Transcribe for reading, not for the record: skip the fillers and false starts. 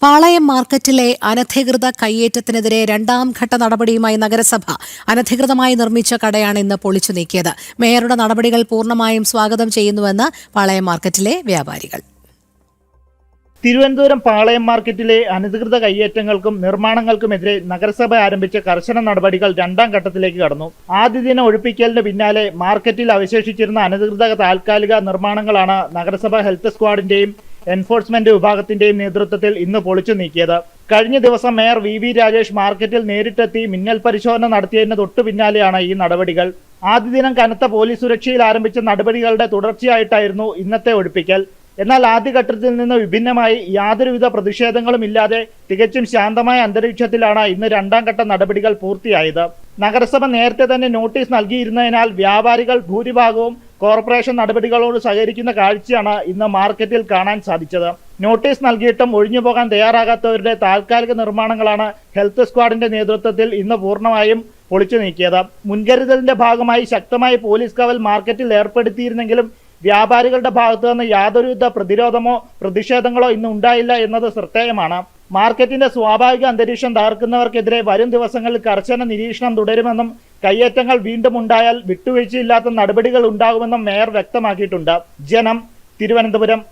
പാളയം മാർക്കറ്റിലെ അനധികൃത കയ്യേറ്റത്തിനെതിരെ രണ്ടാം ഘട്ട നടപടിയുമായി നഗരസഭ അനധികൃതമായി നിർമ്മിച്ച കടയാണ് ഇന്ന് പൊളിച്ചു നീക്കിയത്. മേയറുടെ നടപടികൾ പൂർണ്ണമായും സ്വാഗതം ചെയ്യുന്നുവെന്ന് പാളയം മാർക്കറ്റിലെ വ്യാപാരികൾ. തിരുവനന്തപുരം പാളയം മാർക്കറ്റിലെ അനധികൃത കയ്യേറ്റങ്ങൾക്കും നിർമ്മാണങ്ങൾക്കുമെതിരെ നഗരസഭ ആരംഭിച്ച കർശന നടപടികൾ രണ്ടാം ഘട്ടത്തിലേക്ക് കടന്നു. ആദ്യ ദിന ഒഴിപ്പിക്കലിന് പിന്നാലെ മാർക്കറ്റിൽ അവശേഷിച്ചിരുന്ന അനധികൃത താൽക്കാലിക നിർമ്മാണങ്ങളാണ് നഗരസഭ ഹെൽത്ത് സ്ക്വാഡിന്റെയും എൻഫോഴ്സ്മെന്റ് വിഭാഗത്തിന്റെയും നേതൃത്വത്തിൽ ഇന്ന് പൊളിച്ചു നീക്കിയത്. കഴിഞ്ഞ ദിവസം മേയർ വി രാജേഷ് മാർക്കറ്റിൽ നേരിട്ടെത്തി മിന്നൽ പരിശോധന നടത്തിയതിന് തൊട്ടു പിന്നാലെയാണ് ഈ നടപടികൾ. ആദ്യ ദിനം കനത്ത പോലീസ് സുരക്ഷയിൽ ആരംഭിച്ച നടപടികളുടെ തുടർച്ചയായിട്ടായിരുന്നു ഇന്നത്തെ ഒഴിപ്പിക്കൽ. എന്നാൽ ആദ്യഘട്ടത്തിൽ നിന്ന് വിഭിന്നമായി യാതൊരുവിധ പ്രതിഷേധങ്ങളും ഇല്ലാതെ തികച്ചും ശാന്തമായ അന്തരീക്ഷത്തിലാണ് ഇന്ന് രണ്ടാം ഘട്ട നടപടികൾ പൂർത്തിയായത്. നഗരസഭ നേരത്തെ തന്നെ നോട്ടീസ് നൽകിയിരുന്നതിനാൽ വ്യാപാരികൾ ഭൂരിഭാഗവും കോർപ്പറേഷൻ നടപടികളോട് സഹകരിക്കുന്ന കാഴ്ചയാണ് ഇന്ന് മാർക്കറ്റിൽ കാണാൻ സാധിച്ചത്. നോട്ടീസ് നൽകിയിട്ടും ഒഴിഞ്ഞുപോകാൻ തയ്യാറാകാത്തവരുടെ താൽക്കാലിക നിർമ്മാണങ്ങളാണ് ഹെൽത്ത് സ്ക്വാഡിന്റെ നേതൃത്വത്തിൽ ഇന്ന് പൂർണ്ണമായും പൊളിച്ചു നീക്കിയത്. മുൻകരുതലിന്റെ ഭാഗമായി ശക്തമായ പോലീസ് കാവൽ മാർക്കറ്റിൽ ഏർപ്പെടുത്തിയിരുന്നെങ്കിലും വ്യാപാരികളുടെ ഭാഗത്തു നിന്ന് യാതൊരുവിധ പ്രതിരോധമോ പ്രതിഷേധങ്ങളോ ഇന്ന് ഉണ്ടായില്ല എന്നത് ശ്രദ്ധേയമാണ്. മാർക്കറ്റിന്റെ സ്വാഭാവിക അന്തരീക്ഷം തകർക്കുന്നവർക്കെതിരെ വരും ദിവസങ്ങളിൽ കർശന നിരീക്ഷണം തുടരുമെന്നും കയ്യേറ്റങ്ങൾ വീണ്ടും ഉണ്ടായാൽ വിട്ടുവീഴ്ചയില്ലാത്ത നടപടികൾ ഉണ്ടാകുമെന്നും മേയർ വ്യക്തമാക്കിയിട്ടുണ്ട്. ജനം, തിരുവനന്തപുരം.